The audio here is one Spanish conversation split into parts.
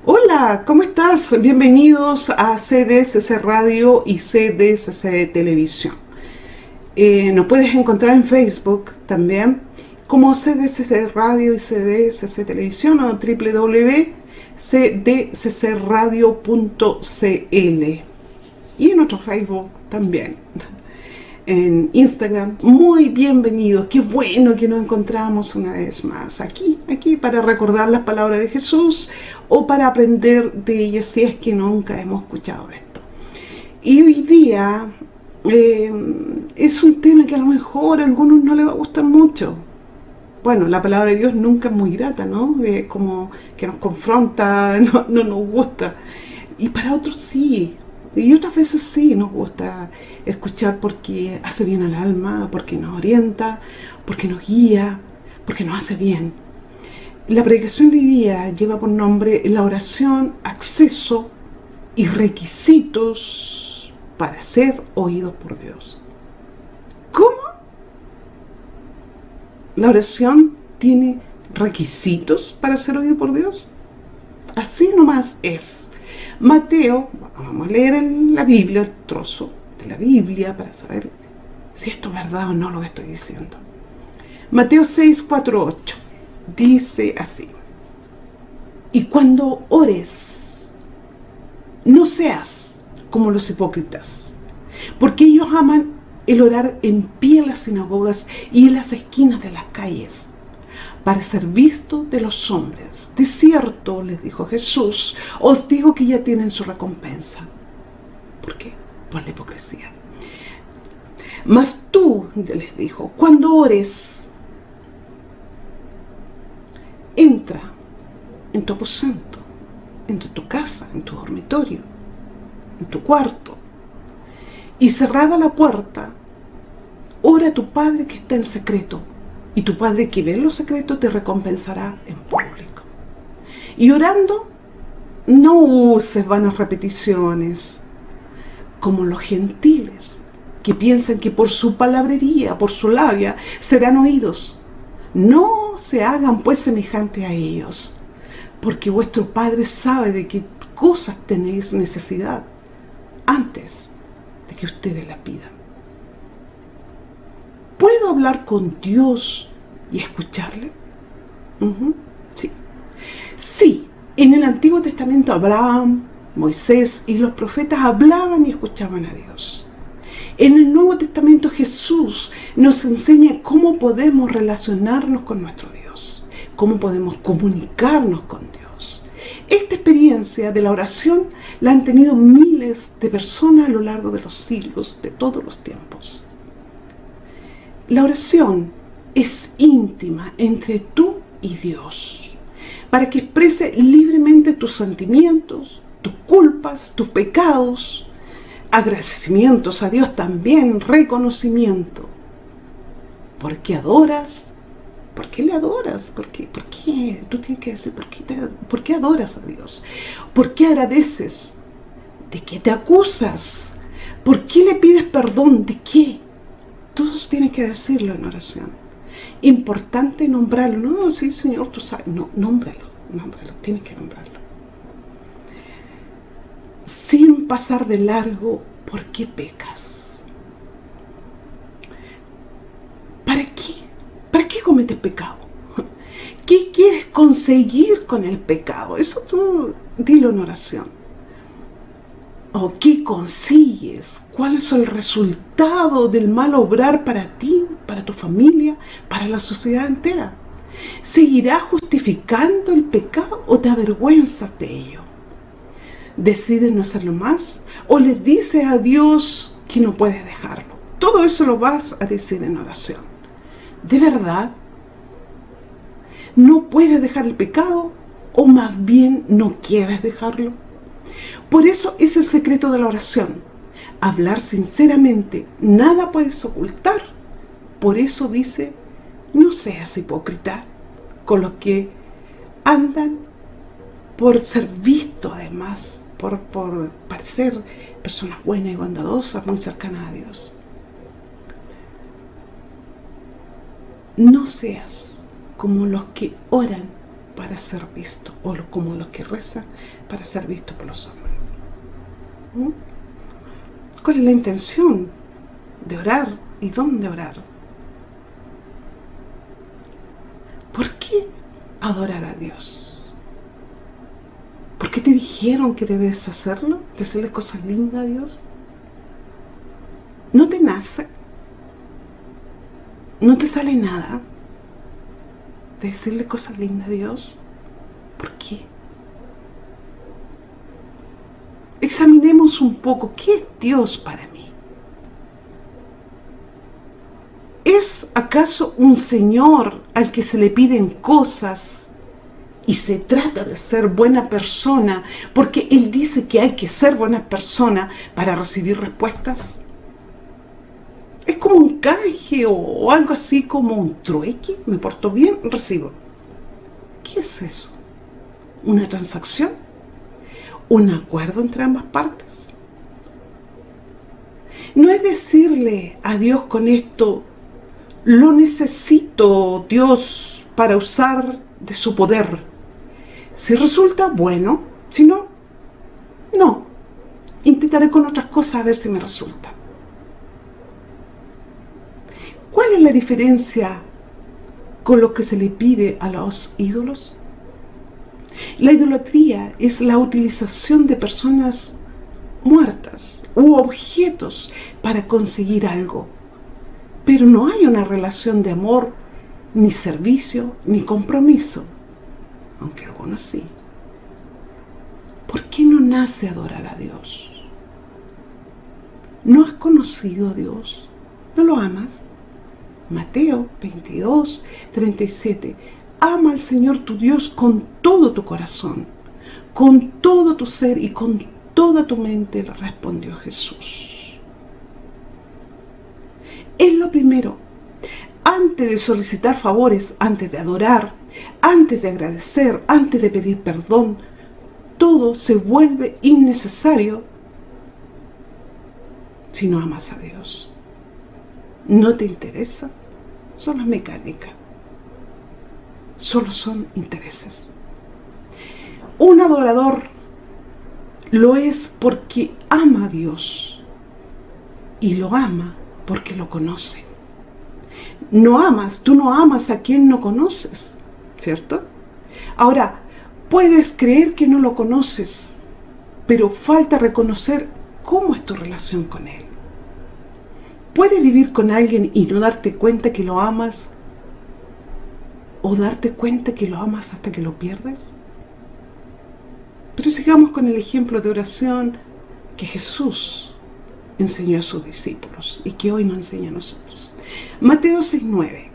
Hola, ¿cómo estás? Bienvenidos a CDSC Radio y CDSC Televisión. Nos puedes encontrar en Facebook también como CDSC Radio y CDSC Televisión o www.cdccradio.cl y en nuestro Facebook también. En Instagram. Muy bienvenidos, qué bueno que nos encontramos una vez más aquí para recordar las palabras de Jesús o para aprender de ellas si es que nunca hemos escuchado esto. Y hoy día es un tema que a lo mejor a algunos no les va a gustar mucho. Bueno, la palabra de Dios nunca es muy grata, ¿no? Como que nos confronta, no nos gusta. Y para otros sí. Y otras veces sí nos gusta escuchar porque hace bien al alma, porque nos orienta, porque nos guía, porque nos hace bien. La predicación de hoy día lleva por nombre la oración, acceso y requisitos para ser oídos por Dios. ¿Cómo? ¿La oración tiene requisitos para ser oído por Dios? Así nomás es. Mateo, vamos a leer en la Biblia, el trozo de la Biblia para saber si esto es verdad o no lo que estoy diciendo. Mateo 6, 4, 8 dice así: y cuando ores, no seas como los hipócritas, porque ellos aman el orar en pie en las sinagogas y en las esquinas de las calles, para ser visto de los hombres. De cierto, les dijo Jesús, os digo que ya tienen su recompensa. ¿Por qué? Por la hipocresía. Mas tú, les dijo, cuando ores, entra en tu aposento, entre tu casa, en tu dormitorio, en tu cuarto, y cerrada la puerta, ora a tu Padre que está en secreto, y tu Padre que ve en lo secreto te recompensará en público. Y orando, no uses vanas repeticiones, como los gentiles, que piensan que por su palabrería, por su labia, serán oídos. No se hagan pues semejantes a ellos, porque vuestro Padre sabe de qué cosas tenéis necesidad, antes de que ustedes las pidan. ¿Puedo hablar con Dios y escucharle? Sí. Sí, en el Antiguo Testamento Abraham, Moisés y los profetas hablaban y escuchaban a Dios. En el Nuevo Testamento Jesús nos enseña cómo podemos relacionarnos con nuestro Dios, cómo podemos comunicarnos con Dios. Esta experiencia de la oración la han tenido miles de personas a lo largo de los siglos, de todos los tiempos. La oración es íntima entre tú y Dios, para que exprese libremente tus sentimientos, tus culpas, tus pecados, agradecimientos a Dios también, reconocimiento. ¿Por qué adoras? ¿Por qué le adoras? ¿Por qué? Tú tienes que decir, ¿por qué adoras a Dios? ¿Por qué agradeces? ¿De qué te acusas? ¿Por qué le pides perdón? ¿De qué? Todos tienen que decirlo en oración. Importante nombrarlo. No, sí, Señor, tú sabes. No, nómbralo. Tienes que nombrarlo. Sin pasar de largo, ¿por qué pecas? ¿Para qué? ¿Para qué cometes pecado? ¿Qué quieres conseguir con el pecado? Eso tú dilo en oración. ¿O qué consigues? ¿Cuál es el resultado del mal obrar para ti, para tu familia, para la sociedad entera? ¿Seguirás justificando el pecado o te avergüenzas de ello? ¿Decides no hacerlo más? ¿O le dices a Dios que no puedes dejarlo? Todo eso lo vas a decir en oración. ¿De verdad no puedes dejar el pecado o más bien no quieres dejarlo? Por eso es el secreto de la oración. Hablar sinceramente, nada puedes ocultar. Por eso dice, no seas hipócrita con los que andan por ser vistos además, por parecer personas buenas y bondadosas, muy cercanas a Dios. No seas como los que oran para ser visto, o como los que rezan para ser visto por los hombres. ¿Mm? ¿Cuál es la intención de orar y dónde orar? ¿Por qué adorar a Dios? ¿Por qué te dijeron que debes hacerlo? ¿Decirle cosas lindas a Dios? ¿No te nace? ¿No te sale nada de decirle cosas lindas a Dios? ¿Por qué? Examinemos un poco, ¿qué es Dios para mí? ¿Es acaso un Señor al que se le piden cosas y se trata de ser buena persona porque Él dice que hay que ser buena persona para recibir respuestas? ¿Es como un canje o algo así como un trueque? ¿Me porto bien? Recibo. ¿Qué es eso? ¿Una transacción? ¿Un acuerdo entre ambas partes? No es decirle a Dios con esto: lo necesito, Dios, para usar de su poder. Si resulta, bueno; si no, no. Intentaré con otras cosas a ver si me resulta. ¿Cuál es la diferencia con lo que se le pide a los ídolos? La idolatría es la utilización de personas muertas u objetos para conseguir algo. Pero no hay una relación de amor, ni servicio, ni compromiso, aunque algunos sí. ¿Por qué no nace adorar a Dios? ¿No has conocido a Dios? ¿No lo amas? Mateo 22, 37. Ama al Señor tu Dios con todo tu corazón, con todo tu ser y con toda tu mente, le respondió Jesús. Es lo primero. Antes de solicitar favores, antes de adorar, antes de agradecer, antes de pedir perdón, todo se vuelve innecesario si no amas a Dios. ¿No te interesa? Solo es mecánica. Solo son intereses. Un adorador lo es porque ama a Dios y lo ama porque lo conoce. Tú no amas a quien no conoces, ¿cierto? Ahora, puedes creer que no lo conoces, pero falta reconocer cómo es tu relación con Él. ¿Puedes vivir con alguien y no darte cuenta que lo amas? ¿O darte cuenta que lo amas hasta que lo pierdes? Pero sigamos con el ejemplo de oración que Jesús enseñó a sus discípulos y que hoy nos enseña a nosotros. Mateo 6:9.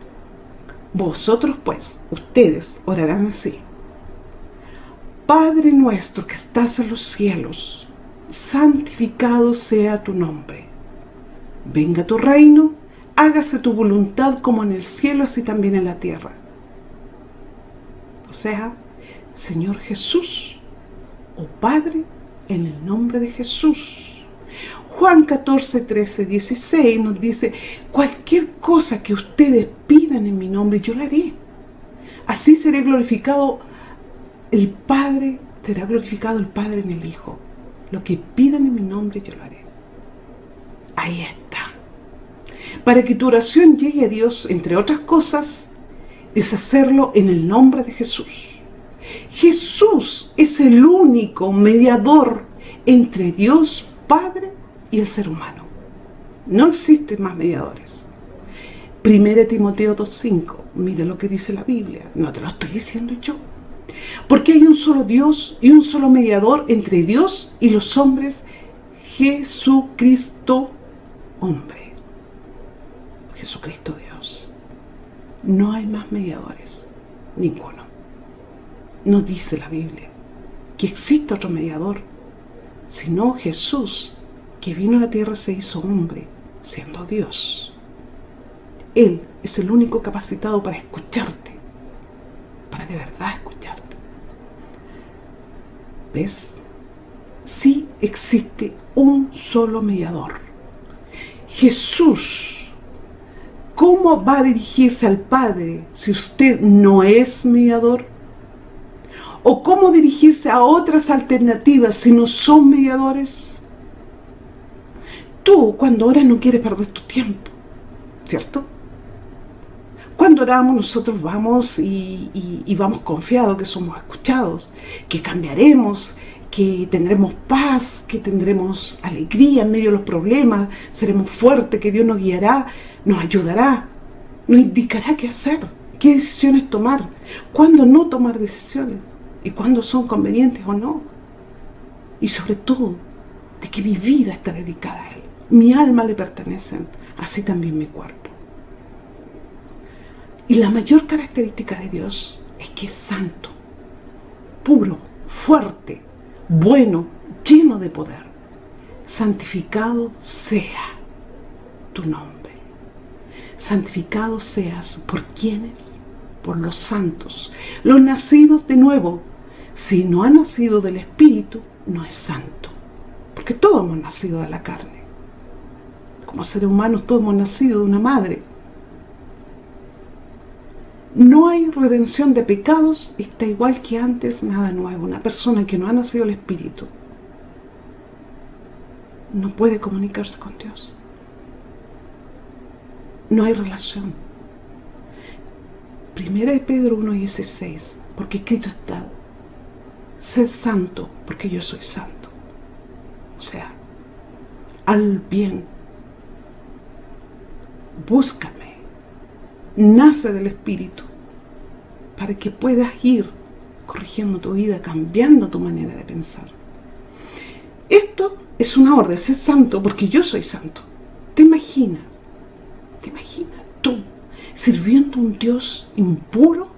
Vosotros pues, ustedes orarán así: Padre nuestro que estás en los cielos, santificado sea tu nombre. Venga tu reino, hágase tu voluntad como en el cielo, así también en la tierra. O sea, Señor Jesús, o Padre, en el nombre de Jesús. Juan 14, 13, 16 nos dice: cualquier cosa que ustedes pidan en mi nombre, yo la haré. Así será glorificado el Padre en el Hijo. Lo que pidan en mi nombre, yo lo haré. Ahí está. Para que tu oración llegue a Dios, entre otras cosas, es hacerlo en el nombre de Jesús. Jesús es el único mediador entre Dios Padre y el ser humano. No existen más mediadores. 1 Timoteo 2:5. Mira lo que dice la Biblia. No te lo estoy diciendo yo. Porque hay un solo Dios y un solo mediador entre Dios y los hombres, Jesucristo hombre. Jesucristo Dios. No hay más mediadores. Ninguno. No dice la Biblia que existe otro mediador, sino Jesús, que vino a la tierra y se hizo hombre, siendo Dios. Él es el único capacitado para escucharte, para de verdad escucharte. ¿Ves? Sí existe un solo mediador. Jesús. ¿Cómo va a dirigirse al Padre si usted no es mediador? o cómo dirigirse a otras alternativas si no son mediadores? Tú, cuando oras, no quieres perder tu tiempo, ¿cierto? Cuando oramos, nosotros vamos y vamos confiados que somos escuchados, que cambiaremos, que tendremos paz, que tendremos alegría en medio de los problemas, seremos fuertes, que Dios nos guiará, nos ayudará, nos indicará qué hacer, qué decisiones tomar, cuándo no tomar decisiones y cuándo son convenientes o no. Y sobre todo, de que mi vida está dedicada a Él, mi alma le pertenece, así también mi cuerpo. Y la mayor característica de Dios es que es santo, puro, fuerte, bueno, lleno de poder. Santificado sea tu nombre. Santificado seas por quienes, por los santos, los nacidos de nuevo. Si no ha nacido del Espíritu, no es santo, porque todos hemos nacido de la carne. Como seres humanos, todos hemos nacido de una madre. No hay redención de pecados, está igual que antes, nada nuevo. Una persona que no ha nacido del Espíritu no puede comunicarse con Dios. No hay relación. Primera de Pedro 1:16, porque escrito está: sed santo, porque yo soy santo. O sea, al bien, búscame, nace del Espíritu, para que puedas ir corrigiendo tu vida, cambiando tu manera de pensar. Esto es una orden, sé santo porque yo soy santo. ¿Te imaginas tú sirviendo a un Dios impuro?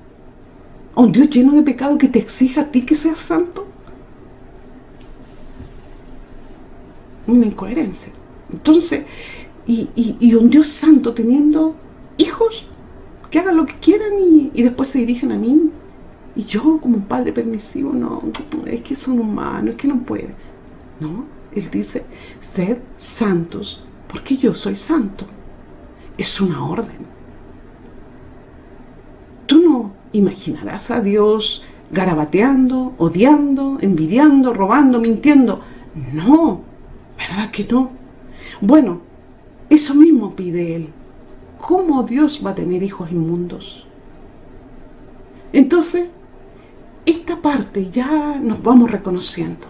¿A un Dios lleno de pecado que te exija a ti que seas santo? Una incoherencia. Entonces, y un Dios santo teniendo hijos que hagan lo que quieran y después se dirigen a mí. Y yo, como un padre permisivo, no, es que son humanos, es que no pueden. No, Él dice: sed santos, porque yo soy santo. Es una orden. Tú no imaginarás a Dios garabateando, odiando, envidiando, robando, mintiendo. No, ¿verdad que no? Bueno, eso mismo pide Él. ¿Cómo Dios va a tener hijos inmundos? Entonces, esta parte ya nos vamos reconociendo.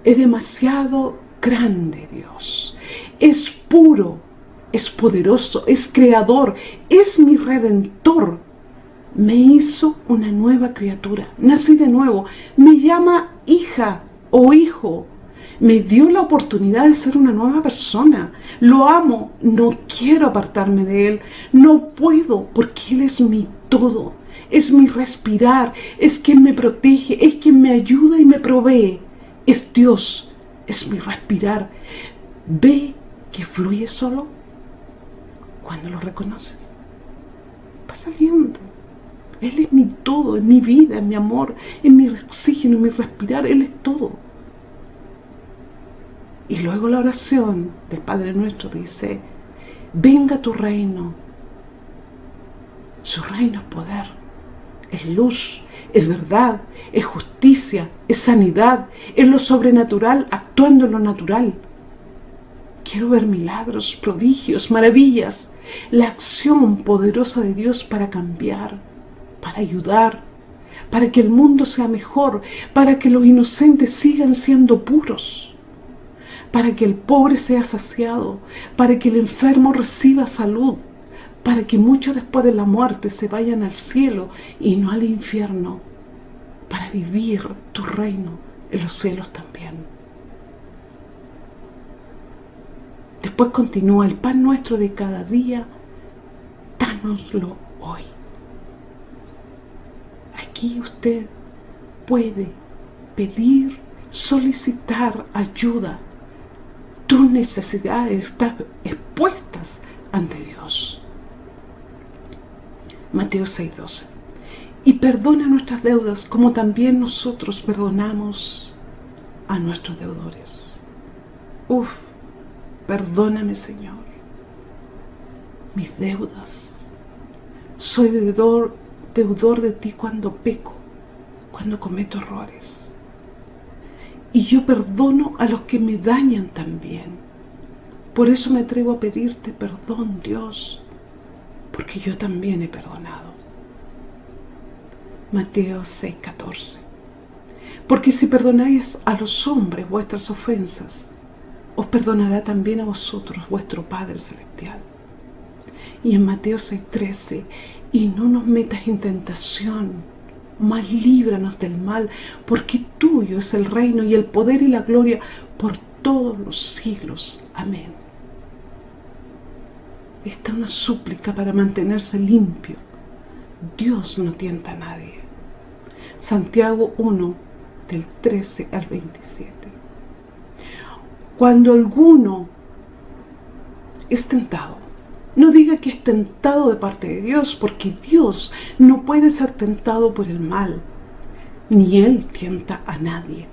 Es demasiado grande Dios. Es puro, es poderoso, es creador, es mi redentor. Me hizo una nueva criatura, nací de nuevo, me llama hija o hijo. Me dio la oportunidad de ser una nueva persona. Lo amo, no quiero apartarme de Él. No puedo, porque Él es mi todo. Es mi respirar, es quien me protege, es quien me ayuda y me provee. Es Dios, es mi respirar. Ve que fluye solo cuando lo reconoces. Va saliendo. Él es mi todo, es mi vida, es mi amor, es mi oxígeno, es mi respirar. Él es todo. Y luego la oración del Padre Nuestro dice: venga tu reino. Su reino es poder, es luz, es verdad, es justicia, es sanidad, es lo sobrenatural actuando en lo natural. Quiero ver milagros, prodigios, maravillas, la acción poderosa de Dios para cambiar, para ayudar, para que el mundo sea mejor, para que los inocentes sigan siendo puros, para que el pobre sea saciado, para que el enfermo reciba salud, para que muchos después de la muerte se vayan al cielo y no al infierno, para vivir tu reino en los cielos también. Después continúa: el pan nuestro de cada día, dánoslo hoy. Aquí usted puede pedir, solicitar ayuda. Tus necesidades están expuestas ante Dios. Mateo 6:12. Y perdona nuestras deudas como también nosotros perdonamos a nuestros deudores. Perdóname, Señor, mis deudas. Soy deudor de ti cuando peco. cuando cometo errores. Y yo perdono a los que me dañan también. Por eso me atrevo a pedirte perdón, Dios, porque yo también he perdonado. Mateo 6:14. Porque si perdonáis a los hombres vuestras ofensas, os perdonará también a vosotros vuestro Padre Celestial. Y en Mateo 6:13, y no nos metas en tentación, mas líbranos del mal, porque tuyo es el reino y el poder y la gloria por todos los siglos. Amén. Esta es una súplica para mantenerse limpio. Dios no tienta a nadie. Santiago 1, del 13 al 27. Cuando alguno es tentado, no diga que es tentado de parte de Dios, porque Dios no puede ser tentado por el mal, ni Él tienta a nadie,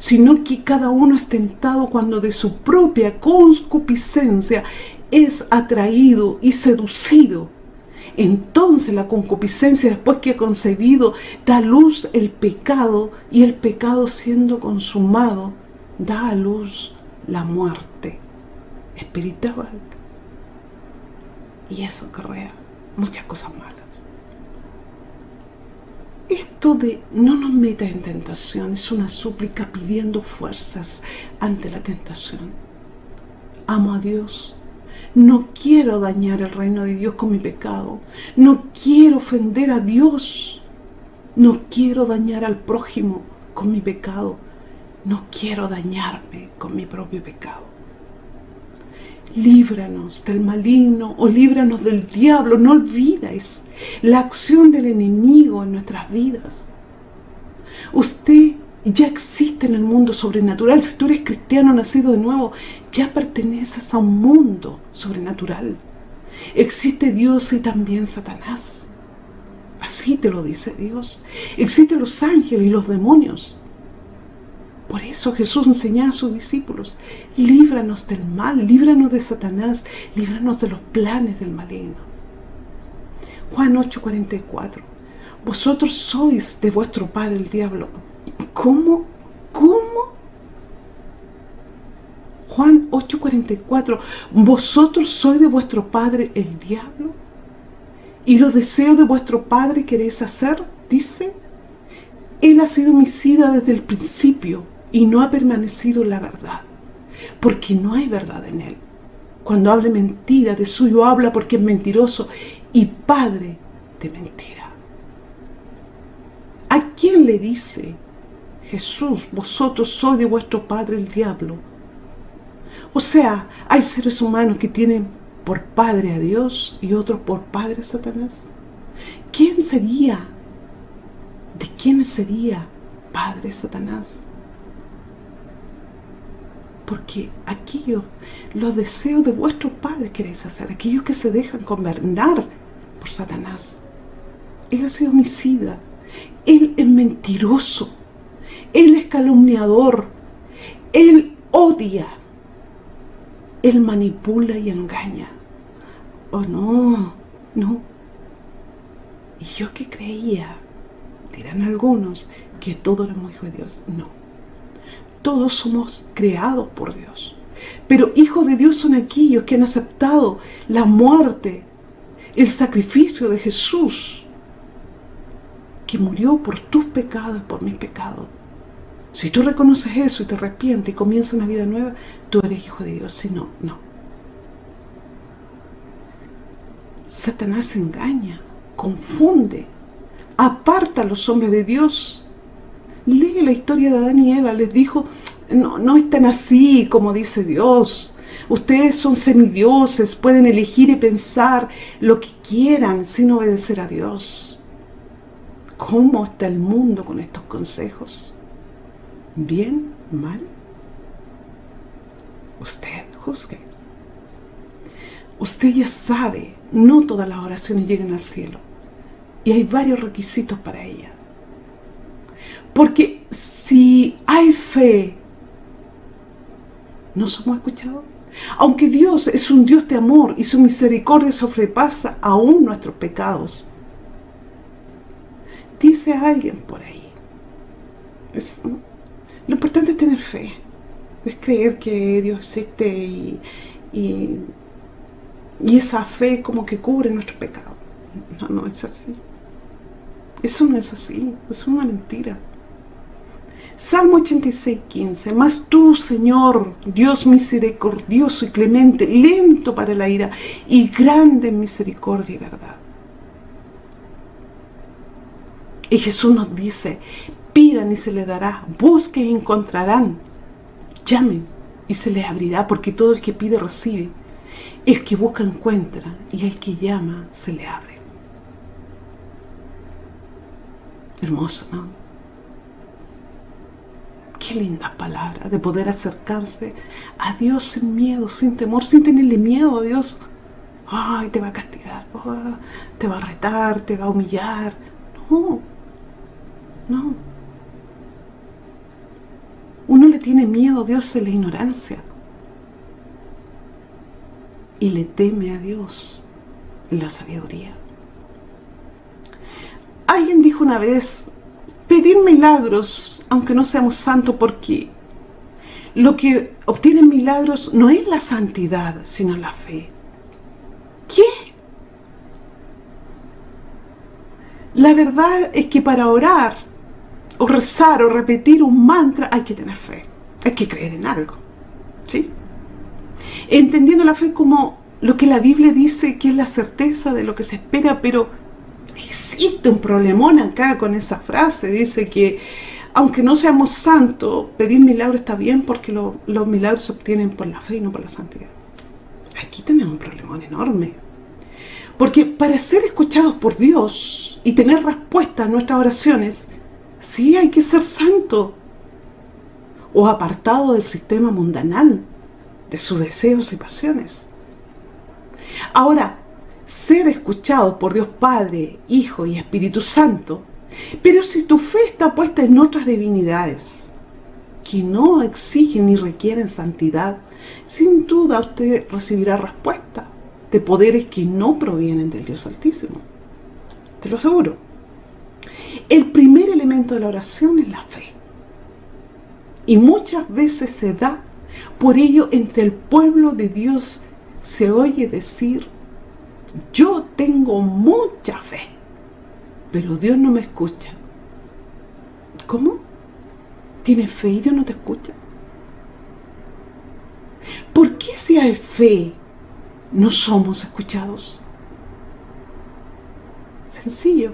sino que cada uno es tentado cuando de su propia concupiscencia es atraído y seducido. Entonces la concupiscencia, después que ha concebido, da a luz el pecado, y el pecado, siendo consumado, da a luz la muerte espiritual. Y eso acarrea muchas cosas malas. Esto de no nos metas en tentación es una súplica pidiendo fuerzas ante la tentación. Amo a Dios. No quiero dañar el reino de Dios con mi pecado. No quiero ofender a Dios. No quiero dañar al prójimo con mi pecado. No quiero dañarme con mi propio pecado. Líbranos del maligno o líbranos del diablo. No olvides la acción del enemigo en nuestras vidas. Usted ya existe en el mundo sobrenatural. Si tú eres cristiano nacido de nuevo, ya perteneces a un mundo sobrenatural. Existe Dios y también Satanás. Así te lo dice Dios. Existen los ángeles y los demonios. Por eso Jesús enseñaba a sus discípulos: líbranos del mal, líbranos de Satanás, líbranos de los planes del maligno. Juan 8:44. Vosotros sois de vuestro padre el diablo. ¿Cómo? Juan 8:44. Vosotros sois de vuestro padre el diablo, y los deseos de vuestro padre queréis hacer. Dice: Él ha sido homicida desde el principio y no ha permanecido en la verdad, porque no hay verdad en él. Cuando hable mentira, de suyo habla, porque es mentiroso y padre de mentira. ¿A quién le dice Jesús: vosotros sois de vuestro padre el diablo? O sea, hay seres humanos que tienen por padre a Dios y otros por padre a Satanás. ¿Quién sería? ¿De quién sería padre Satanás? Porque aquellos, los deseos de vuestro padre queréis hacer, aquellos que se dejan gobernar por Satanás. Él ha sido homicida, él es mentiroso, él es calumniador, él odia, él manipula y engaña. Oh, no. ¿Y yo qué creía? Dirán algunos que todos éramos hijos de Dios. No. Todos somos creados por Dios. Pero hijos de Dios son aquellos que han aceptado la muerte, el sacrificio de Jesús, que murió por tus pecados y por mis pecados. Si tú reconoces eso y te arrepientes y comienzas una vida nueva, tú eres hijo de Dios. Si no, no. Satanás engaña, confunde, aparta a los hombres de Dios. Lee la historia de Adán y Eva. Les dijo: no están así como dice Dios. Ustedes son semidioses, pueden elegir y pensar lo que quieran sin obedecer a Dios. ¿Cómo está el mundo con estos consejos? ¿Bien? ¿Mal? Usted juzgue. Usted ya sabe, no todas las oraciones llegan al cielo. Y hay varios requisitos para ellas. Porque si hay fe, ¿no somos escuchados? Aunque Dios es un Dios de amor y su misericordia sobrepasa aún nuestros pecados. Dice alguien por ahí: Lo importante es tener fe, es creer que Dios existe y esa fe como que cubre nuestro pecado. No es así. Eso no es así, es una mentira. Salmo 86:15. Mas tú, Señor, Dios misericordioso y clemente, lento para la ira y grande en misericordia y verdad. Y Jesús nos dice: pidan y se les dará, busquen y encontrarán, llamen y se les abrirá, porque todo el que pide recibe, el que busca encuentra, y el que llama se le abre. Hermoso, ¿no? Qué linda palabra de poder acercarse a Dios sin miedo, sin temor, sin tenerle miedo a Dios. Ay, te va a castigar, te va a retar, te va a humillar. No. Uno le tiene miedo a Dios en la ignorancia y le teme a Dios en la sabiduría. Alguien dijo una vez: pedir milagros, aunque no seamos santos, porque lo que obtiene milagros no es la santidad, sino la fe. ¿Qué? La verdad es que para orar, o rezar, o repetir un mantra, hay que tener fe. Hay que creer en algo, ¿sí? Entendiendo la fe como lo que la Biblia dice que es la certeza de lo que se espera, pero existe un problemón acá con esa frase. Dice que aunque no seamos santos, pedir milagros está bien, porque los milagros se obtienen por la fe y no por la santidad. Aquí tenemos un problemón enorme. Porque para ser escuchados por Dios y tener respuesta a nuestras oraciones, sí hay que ser santo o apartado del sistema mundanal, de sus deseos y pasiones. Ahora, ser escuchados por Dios Padre, Hijo y Espíritu Santo, pero si tu fe está puesta en otras divinidades que no exigen ni requieren santidad, sin duda usted recibirá respuesta de poderes que no provienen del Dios Altísimo. Te lo aseguro. El primer elemento de la oración es la fe. Y muchas veces se da. Por ello, entre el pueblo de Dios se oye decir: yo tengo mucha fe, pero Dios no me escucha. ¿Cómo? ¿Tienes fe y Dios no te escucha? ¿Por qué si hay fe no somos escuchados? Sencillo.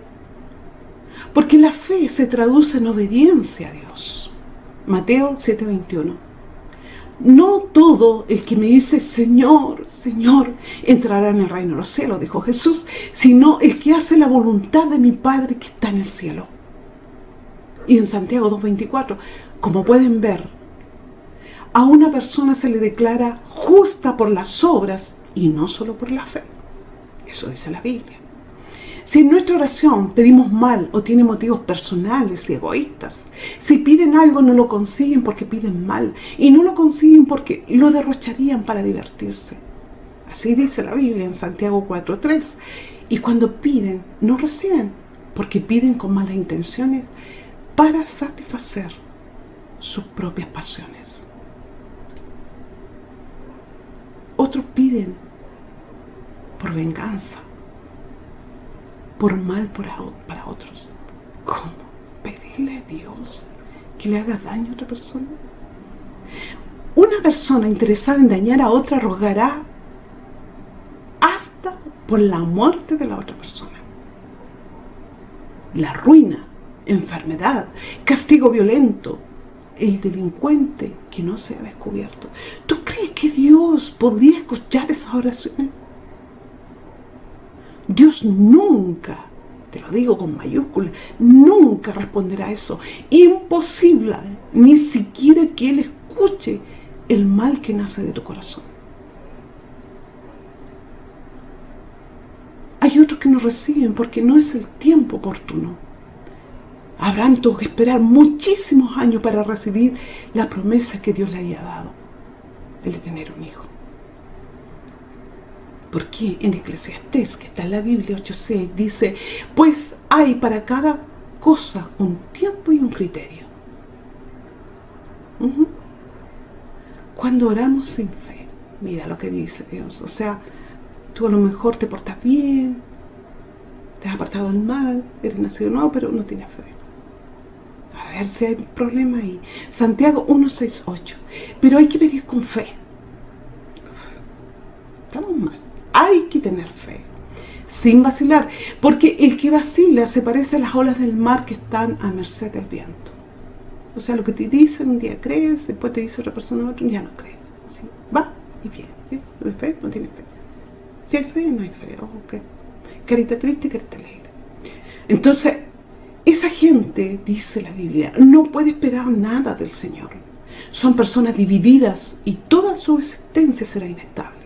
Porque la fe se traduce en obediencia a Dios. Mateo 7:21. No todo el que me dice Señor, Señor, entrará en el reino de los cielos, dijo Jesús, sino el que hace la voluntad de mi Padre que está en el cielo. Y en Santiago 2:24, como pueden ver, a una persona se le declara justa por las obras y no solo por la fe. Eso dice la Biblia. Si en nuestra oración pedimos mal o tiene motivos personales y egoístas, si piden algo no lo consiguen porque piden mal, y no lo consiguen porque lo derrocharían para divertirse. Así dice la Biblia en Santiago 4:3. Y cuando piden, no reciben, porque piden con malas intenciones para satisfacer sus propias pasiones. Otros piden por venganza, por mal para otros. ¿Cómo? ¿Pedirle a Dios que le haga daño a otra persona? Una persona interesada en dañar a otra rogará hasta por la muerte de la otra persona. La ruina, enfermedad, castigo violento, el delincuente que no se ha descubierto. ¿Tú crees que Dios podría escuchar esas oraciones? Dios nunca, te lo digo con mayúsculas, nunca responderá a eso. Imposible, ni siquiera que Él escuche el mal que nace de tu corazón. Hay otros que no reciben porque no es el tiempo oportuno. Abraham tuvo que esperar muchísimos años para recibir la promesa que Dios le había dado, el de tener un hijo. Porque en Eclesiastés, que está en la Biblia 8:6, dice: pues hay para cada cosa un tiempo y un criterio. Ujú. Cuando oramos sin fe, mira lo que dice Dios. O sea, tú a lo mejor te portas bien, te has apartado del mal, eres nacido nuevo, pero no tienes fe. A ver si hay problema ahí. Santiago 1:6-8. Pero hay que pedir con fe. Estamos mal. Hay que tener fe, sin vacilar, porque el que vacila se parece a las olas del mar que están a merced del viento. O sea, lo que te dicen un día crees, después te dice otra persona otro, ya no crees. Así va y viene. ¿Tienes fe? No tienes fe. Si hay fe, no hay fe. Okay. Carita triste, carita alegre. Entonces, esa gente, dice la Biblia, no puede esperar nada del Señor. Son personas divididas y toda su existencia será inestable.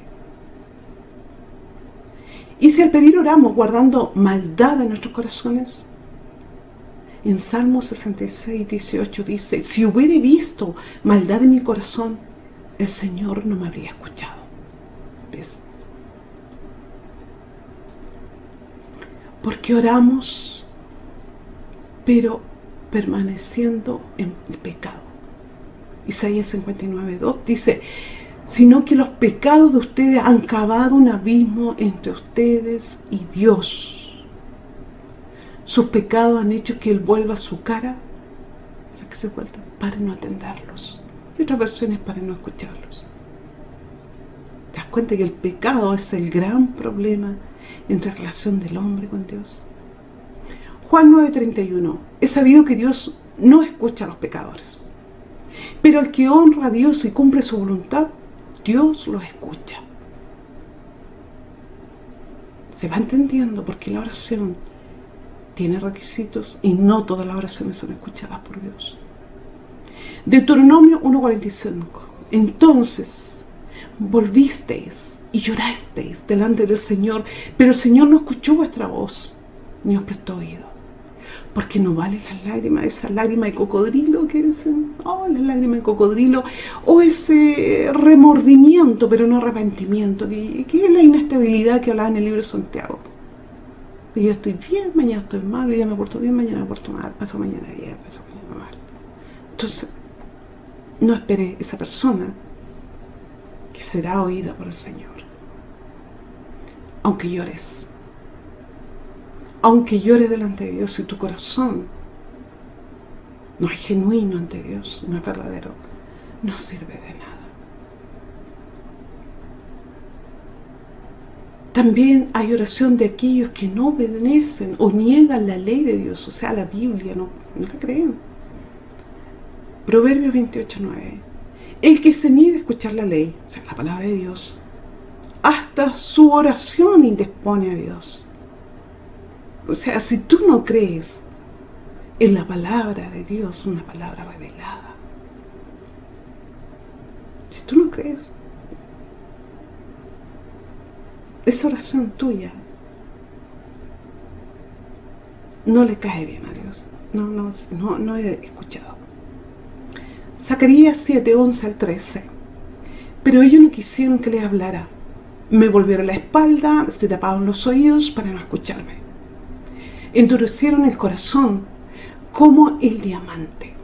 Y si al pedir oramos guardando maldad en nuestros corazones, en Salmo 66:18 dice: si hubiera visto maldad en mi corazón, el Señor no me habría escuchado. ¿Ves? Porque oramos, pero permaneciendo en pecado. Isaías 59:2 dice: sino que los pecados de ustedes han cavado un abismo entre ustedes y Dios. Sus pecados han hecho que Él vuelva su cara, o sea, que se vuelva, para no atenderlos. Y otras versiones, para no escucharlos. ¿Te das cuenta que el pecado es el gran problema entre la relación del hombre con Dios? Juan 9:31. He sabido que Dios no escucha a los pecadores, pero al que honra a Dios y cumple su voluntad, Dios los escucha. Se va entendiendo porque la oración tiene requisitos y no todas las oraciones son escuchadas por Dios. Deuteronomio 1:45. Entonces volvisteis y llorasteis delante del Señor, pero el Señor no escuchó vuestra voz, ni os prestó oído. Porque no vale las lágrimas, esas lágrimas de cocodrilo que dicen, las lágrimas de cocodrilo, o ese remordimiento, pero no arrepentimiento, que es la inestabilidad que hablaba en el libro de Santiago. Hoy día estoy bien, mañana estoy mal, hoy día me porto bien, mañana me porto mal, paso mañana bien, paso mañana mal. Entonces, no espere esa persona que será oída por el Señor. Aunque llores delante de Dios, y tu corazón no es genuino ante Dios, no es verdadero, no sirve de nada. También hay oración de aquellos que no obedecen o niegan la ley de Dios, o sea, la Biblia, no la creen. Proverbios 28:9. El que se niega a escuchar la ley, o sea, la palabra de Dios, hasta su oración indispone a Dios. O sea, si tú no crees en la palabra de Dios, una palabra revelada, si tú no crees, esa oración tuya no le cae bien a Dios. No he escuchado. Zacarías 7:11-13. Pero ellos no quisieron que les hablara. Me volvieron la espalda, se taparon los oídos para no escucharme. Endurecieron el corazón como el diamante.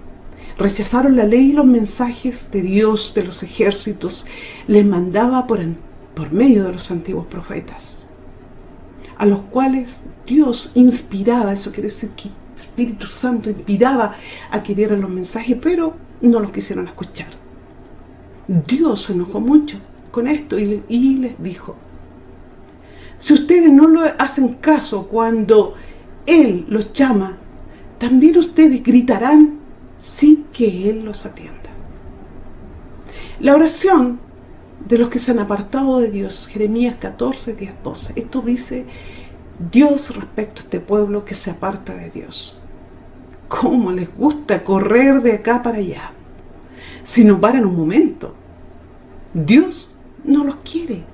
Rechazaron la ley y los mensajes de Dios de los ejércitos. Les mandaba por medio de los antiguos profetas, a los cuales Dios inspiraba, eso quiere decir que el Espíritu Santo inspiraba a que dieran los mensajes, pero no los quisieron escuchar. Dios se enojó mucho con esto y les dijo: si ustedes no le hacen caso cuando Él los llama, también ustedes gritarán sin que Él los atienda. La oración de los que se han apartado de Dios, Jeremías 14:10-12. Esto dice Dios respecto a este pueblo que se aparta de Dios. ¿Cómo les gusta correr de acá para allá? Si no paran un momento, Dios no los quiere,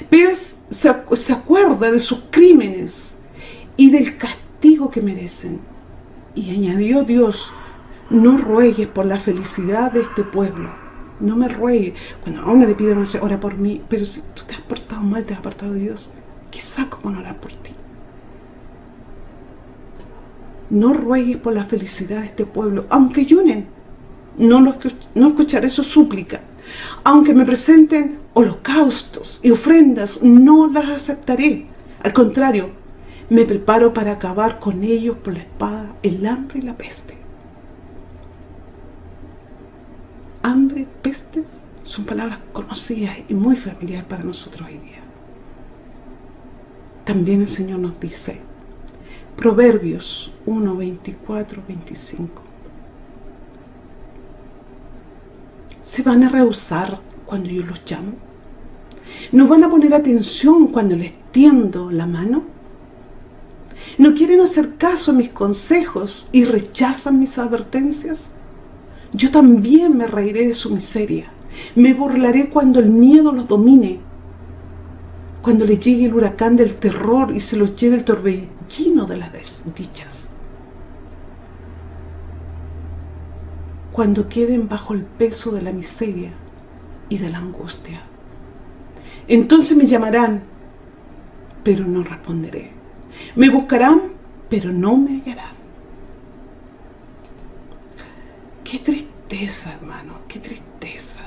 pero se acuerda de sus crímenes y del castigo que merecen. Y añadió Dios: no ruegues por la felicidad de este pueblo. No me ruegues. Cuando a uno le pide, no sé, ora por mí, pero si tú te has portado mal, te has apartado de Dios, ¿qué saco con orar por ti? No ruegues por la felicidad de este pueblo, aunque lloren, no escucharé su súplica. Aunque me presenten holocaustos y ofrendas, no las aceptaré. Al contrario, me preparo para acabar con ellos por la espada, el hambre y la peste. Hambre, pestes, son palabras conocidas y muy familiares para nosotros hoy día. También el Señor nos dice, Proverbios 1, 24, 25. ¿Se van a rehusar cuando yo los llamo? ¿No van a poner atención cuando les tiendo la mano? ¿No quieren hacer caso a mis consejos y rechazan mis advertencias? Yo también me reiré de su miseria. Me burlaré cuando el miedo los domine. Cuando les llegue el huracán del terror y se los lleve el torbellino de las desdichas. Cuando queden bajo el peso de la miseria y de la angustia. Entonces me llamarán, pero no responderé. Me buscarán, pero no me hallarán. Qué tristeza, hermano, qué tristeza.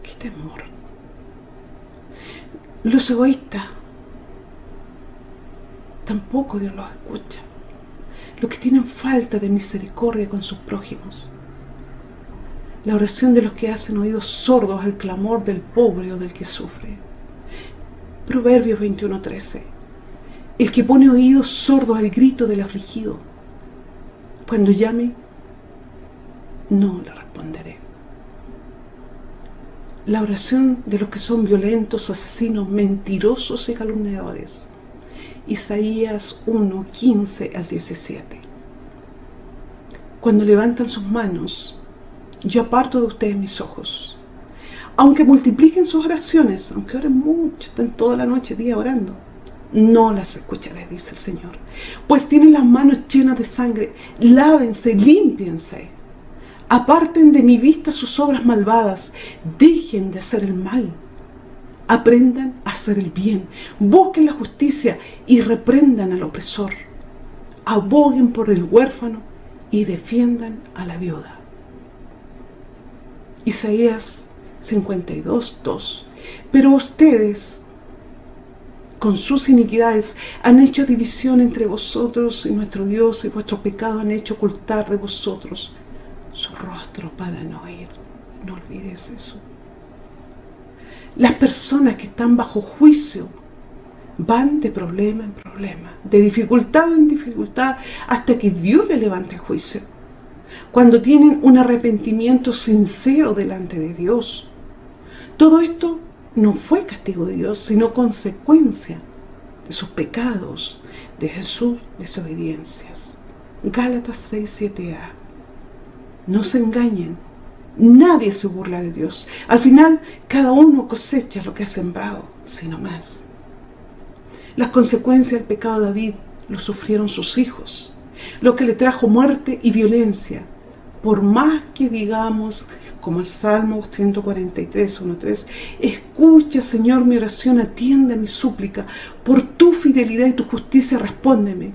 Qué temor. Los egoístas, tampoco Dios los escucha. Los que tienen falta de misericordia con sus prójimos. La oración de los que hacen oídos sordos al clamor del pobre o del que sufre. Proverbios 21:13. El que pone oídos sordos al grito del afligido. Cuando llame, no le responderé. La oración de los que son violentos, asesinos, mentirosos y calumniadores. Isaías 1, 15 al 17. Cuando levantan sus manos, yo aparto de ustedes mis ojos. Aunque multipliquen sus oraciones, aunque oren mucho, estén toda la noche, día orando, no las escucharé, dice el Señor. Pues tienen las manos llenas de sangre. Lávense, límpiense. Aparten de mi vista sus obras malvadas. Dejen de hacer el mal. Aprendan a hacer el bien. Busquen la justicia y reprendan al opresor. Aboguen por el huérfano y defiendan a la viuda. Isaías 52:2. Pero ustedes, con sus iniquidades, han hecho división entre vosotros y nuestro Dios, y vuestros pecados han hecho ocultar de vosotros su rostro para no oír. No olvides eso. Las personas que están bajo juicio van de problema en problema, de dificultad en dificultad, hasta que Dios le levante el juicio. Cuando tienen un arrepentimiento sincero delante de Dios. Todo esto no fue castigo de Dios, sino consecuencia de sus pecados, de sus desobediencias. Gálatas 6:7a. No se engañen. Nadie se burla de Dios. Al final, cada uno cosecha lo que ha sembrado, sino más. Las consecuencias del pecado de David lo sufrieron sus hijos, lo que le trajo muerte y violencia. Por más que digamos, como el Salmo 143:1-3, escucha, Señor, mi oración, atiende a mi súplica. Por tu fidelidad y tu justicia respóndeme.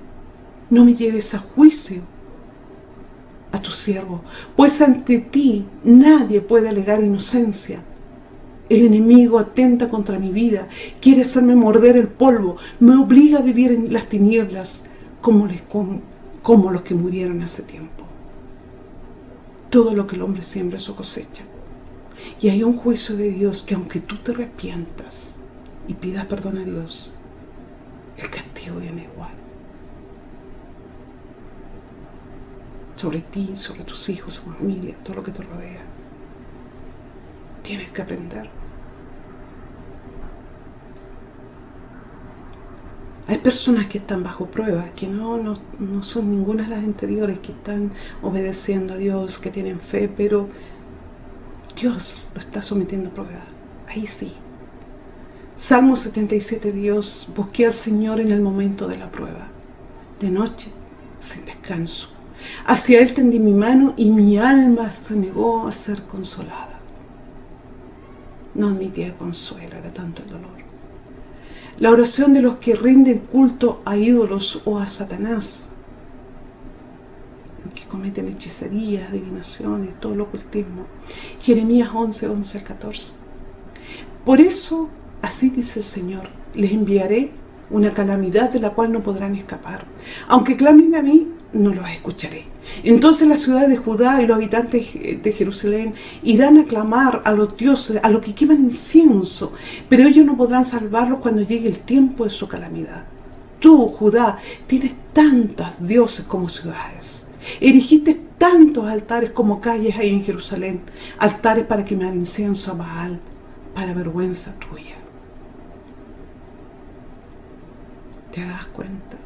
No me lleves a juicio a tu siervo, pues ante ti nadie puede alegar inocencia. El enemigo atenta contra mi vida, quiere hacerme morder el polvo, me obliga a vivir en las tinieblas como los que murieron hace tiempo. Todo lo que el hombre siembra, eso cosecha. Y hay un juicio de Dios que aunque tú te arrepientas y pidas perdón a Dios, el castigo viene igual. Sobre ti, sobre tus hijos, sobre tu familia, todo lo que te rodea. Tienes que aprender. Hay personas que están bajo prueba, que no son ninguna de las anteriores, que están obedeciendo a Dios, que tienen fe, pero Dios lo está sometiendo a prueba. Ahí sí. Salmo 77, Dios, busqué al Señor en el momento de la prueba, de noche, sin descanso. Hacia Él tendí mi mano y mi alma se negó a ser consolada. No admitía consuelo, era tanto el dolor. La oración de los que rinden culto a ídolos o a Satanás. que cometen hechicerías, adivinaciones, todo el ocultismo. Jeremías 11, 14. Por eso, así dice el Señor, les enviaré una calamidad de la cual no podrán escapar. Aunque clamen a mí, no los escucharé. Entonces la ciudad de Judá y los habitantes de Jerusalén irán a clamar a los dioses, a los que queman incienso, pero ellos no podrán salvarlos cuando llegue el tiempo de su calamidad. Tú, Judá, tienes tantos dioses como ciudades. Erigiste tantos altares como calles hay en Jerusalén, altares para quemar incienso a Baal, para vergüenza tuya. ¿Te das cuenta?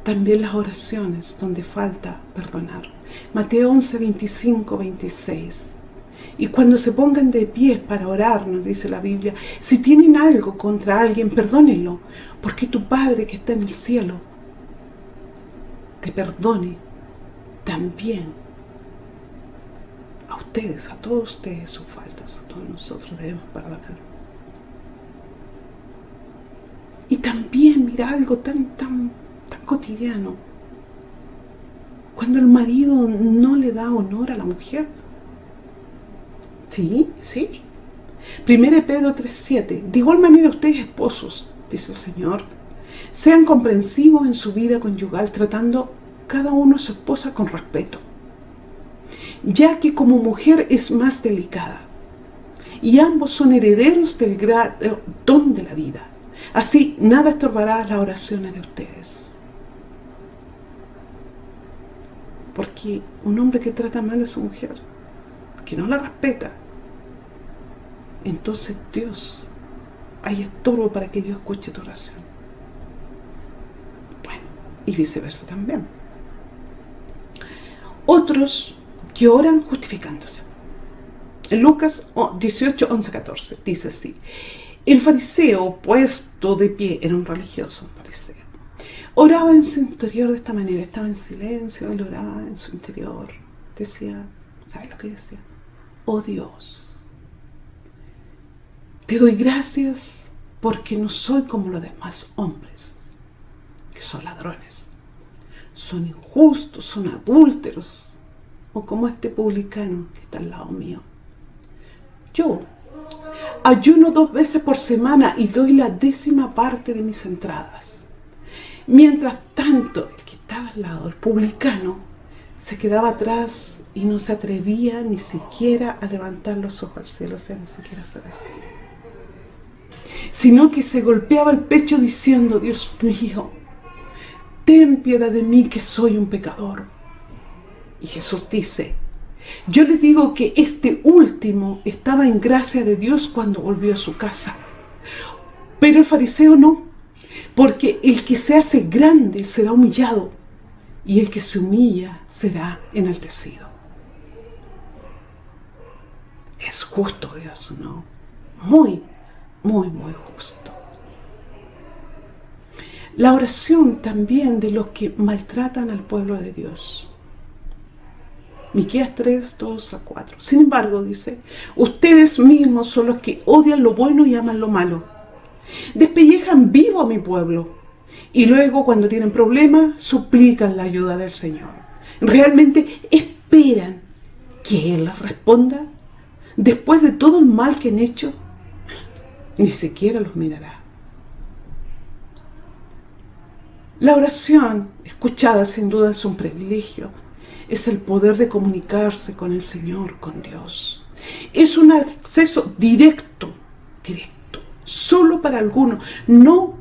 También las oraciones donde falta perdonar. Mateo 11, 25, 26. Y cuando se pongan de pie para orar, nos dice la Biblia, si tienen algo contra alguien, perdónenlo, porque tu Padre que está en el cielo te perdone también a ustedes, a todos ustedes sus faltas. A todos nosotros debemos perdonar. Y también, mira, algo tan cotidiano. Cuando el marido no le da honor a la mujer. Sí. 1 Pedro 3:7. De igual manera ustedes esposos, dice el Señor, sean comprensivos en su vida conyugal, tratando cada uno a su esposa con respeto, ya que como mujer es más delicada, y ambos son herederos del don de la vida. Así, nada estorbará las oraciones de ustedes. Porque un hombre que trata mal a su mujer, que no la respeta, entonces Dios, hay estorbo para que Dios escuche tu oración. Bueno, y viceversa también. Otros que oran justificándose. En Lucas 18, 11, 14 dice así: el fariseo puesto de pie, era un religioso, un fariseo, oraba en su interior de esta manera, estaba en silencio, él oraba en su interior, decía, ¿sabes lo que decía? Oh Dios, te doy gracias porque no soy como los demás hombres, que son ladrones, son injustos, son adúlteros, o como este publicano que está al lado mío. Yo ayuno 2 veces por semana y doy la 10ª parte de mis entradas. Mientras tanto, el que estaba al lado, el publicano, se quedaba atrás y no se atrevía ni siquiera a levantar los ojos al cielo, o sea, ni siquiera hacer eso, sino que se golpeaba el pecho diciendo: Dios mío, ten piedad de mí que soy un pecador. Y Jesús dice: yo les digo que este último estaba en gracia de Dios cuando volvió a su casa, pero el fariseo no, porque el que se hace grande será humillado y el que se humilla será enaltecido. Es justo Dios, ¿no? Muy justo. La oración también de los que maltratan al pueblo de Dios. Miqueas 3, 2 a 4. Sin embargo, dice, ustedes mismos son los que odian lo bueno y aman lo malo. Despellejan vivo a mi pueblo. Y luego, cuando tienen problemas, suplican la ayuda del Señor. ¿Realmente esperan que Él les responda? Después de todo el mal que han hecho, ni siquiera los mirará. La oración escuchada sin duda es un privilegio. Es el poder de comunicarse con el Señor, con Dios. Es un acceso directo, solo para algunos, no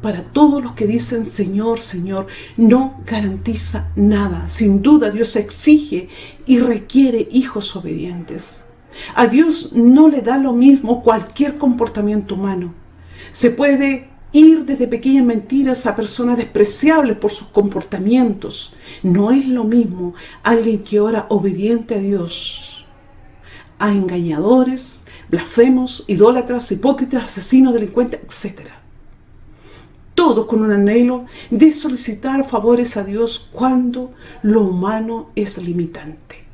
para todos los que dicen Señor, Señor. No garantiza nada. Sin duda Dios exige y requiere hijos obedientes. A Dios no le da lo mismo cualquier comportamiento humano. Se puede ir desde pequeñas mentiras a personas despreciables por sus comportamientos. No es lo mismo alguien que ora obediente a Dios, a engañadores, blasfemos, idólatras, hipócritas, asesinos, delincuentes, etc. Todos con un anhelo de solicitar favores a Dios cuando lo humano es limitante.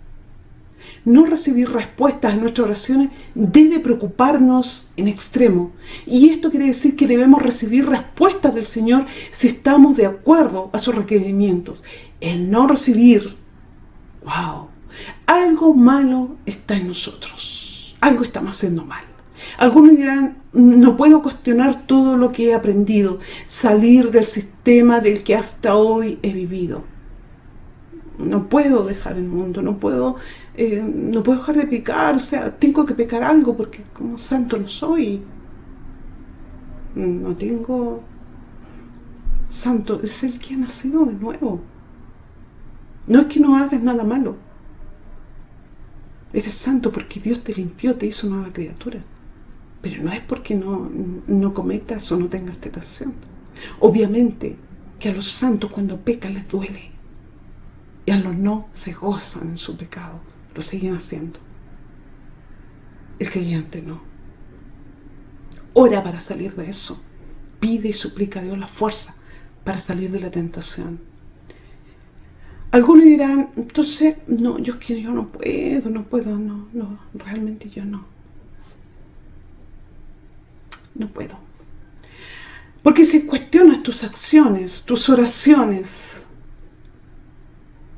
No recibir respuestas a nuestras oraciones debe preocuparnos en extremo. Y esto quiere decir que debemos recibir respuestas del Señor si estamos de acuerdo a sus requerimientos. El no recibir, wow, algo malo está en nosotros. Algo estamos haciendo mal. Algunos dirán, no puedo cuestionar todo lo que he aprendido, salir del sistema del que hasta hoy he vivido. No puedo dejar el mundo, no puedo dejar de pecar, o sea, tengo que pecar algo porque como santo no soy. No tengo santo, es el que ha nacido de nuevo. No es que no hagas nada malo. Eres santo porque Dios te limpió, te hizo nueva criatura. Pero no es porque no cometas o no tengas tentación. Obviamente que a los santos cuando pecan les duele. Y a los no se gozan en su pecado. Lo siguen haciendo. El creyente no. Ora para salir de eso. Pide y suplica a Dios la fuerza para salir de la tentación. Algunos dirán, entonces, no, yo no puedo, realmente yo no. No puedo. Porque si cuestionas tus acciones, tus oraciones,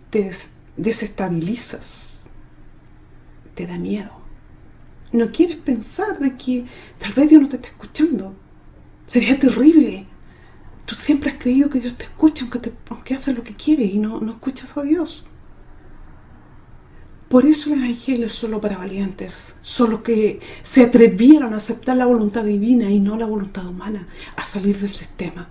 te desestabilizas, te da miedo. No quieres pensar de que tal vez Dios no te está escuchando. Sería terrible. Tú siempre has creído que Dios te escucha aunque haces lo que quieres y no escuchas a Dios. Por eso el Evangelio es solo para valientes, solo que se atrevieron a aceptar la voluntad divina y no la voluntad humana, a salir del sistema.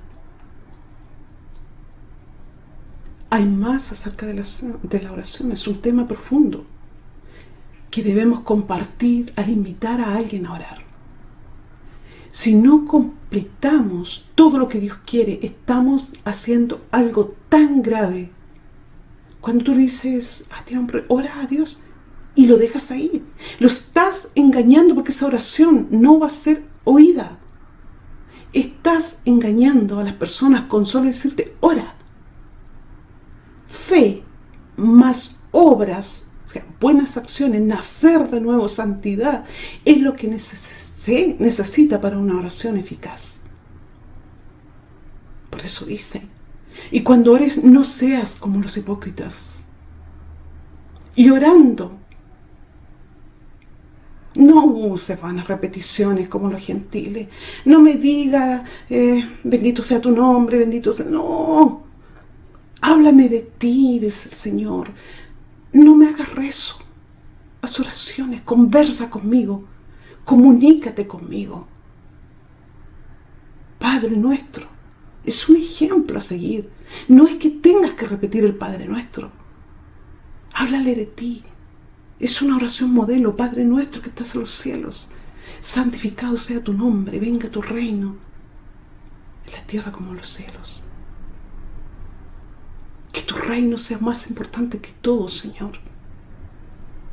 Hay más acerca de la oración, es un tema profundo que debemos compartir al invitar a alguien a orar. Si no completamos todo lo que Dios quiere, estamos haciendo algo tan grave. Cuando tú dices, ora a Dios y lo dejas ahí, lo estás engañando porque esa oración no va a ser oída. Estás engañando a las personas con solo decirte, ora. Fe más obras, o sea, buenas acciones, nacer de nuevo, santidad, es lo que se necesita para una oración eficaz. Por eso dice, y cuando ores no seas como los hipócritas. Y orando, no uses vanas repeticiones como los gentiles. No me diga, bendito sea tu nombre, bendito sea... No, háblame de ti, dice el Señor. No me hagas rezo. Haz oraciones, conversa conmigo, comunícate conmigo. Padre nuestro es un ejemplo a seguir. No es que tengas que repetir el Padre Nuestro. Háblale de ti. Es una oración modelo. Padre nuestro que estás en los cielos, santificado sea tu nombre, venga tu reino, en la tierra como en los cielos. Que tu reino sea más importante que todo, Señor.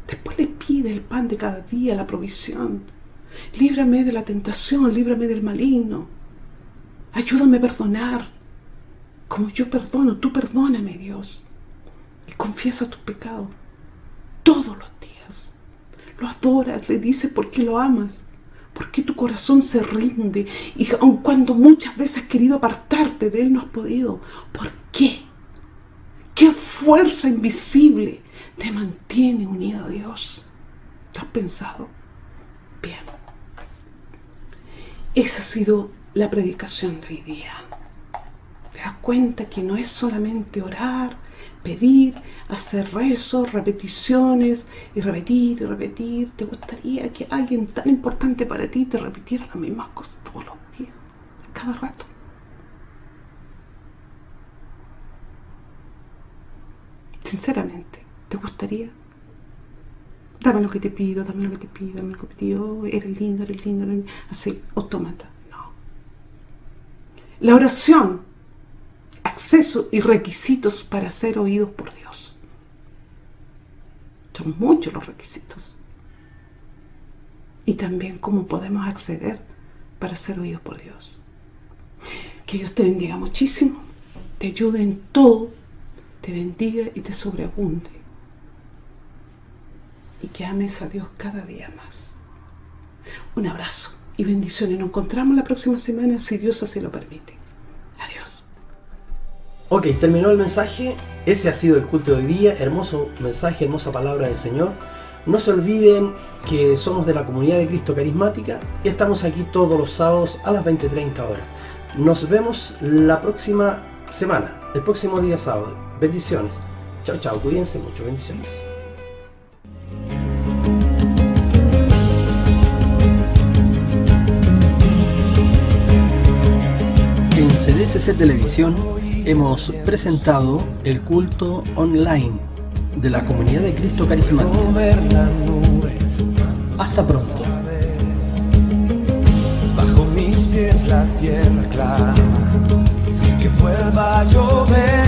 Después le pide el pan de cada día, la provisión. Líbrame de la tentación, líbrame del maligno. Ayúdame a perdonar. Como yo perdono, tú perdóname, Dios. Y confiesa tus pecados todos los días. Lo adoras, le dices por qué lo amas. Porque tu corazón se rinde. Y aun cuando muchas veces has querido apartarte de Él, no has podido. ¿Por qué? ¿Qué fuerza invisible te mantiene unido a Dios? ¿Lo has pensado? Bien. Esa ha sido la predicación de hoy día. Te das cuenta que no es solamente orar, pedir, hacer rezos, repeticiones y repetir y repetir. ¿Te gustaría que alguien tan importante para ti te repitiera las mismas cosas todos los días, cada rato? Sinceramente, ¿te gustaría? Dame lo que te pido, dame lo que te pido, dame lo que te pido. Eres lindo, eres lindo, eres lindo. Así, autómata. No. La oración, acceso y requisitos para ser oídos por Dios. Son muchos los requisitos. Y también cómo podemos acceder para ser oídos por Dios. Que Dios te bendiga muchísimo, te ayude en todo, te bendiga y te sobreabunde. y que ames a Dios cada día más. Un abrazo y bendiciones. Nos encontramos la próxima semana, si Dios así lo permite. Adiós. Ok, terminó el mensaje. Ese ha sido el culto de hoy día. Hermoso mensaje, hermosa palabra del Señor. No se olviden que somos de la Comunidad de Cristo Carismática y estamos aquí todos los sábados a las 20:30 horas. Nos vemos la próxima semana, el próximo día sábado. Bendiciones. Chao, chao. Cuídense mucho. Bendiciones. En CDCC Televisión hemos presentado el culto online de la Comunidad de Cristo Carismática. Hasta pronto. Bajo mis pies la tierra clama que vuelva a llover.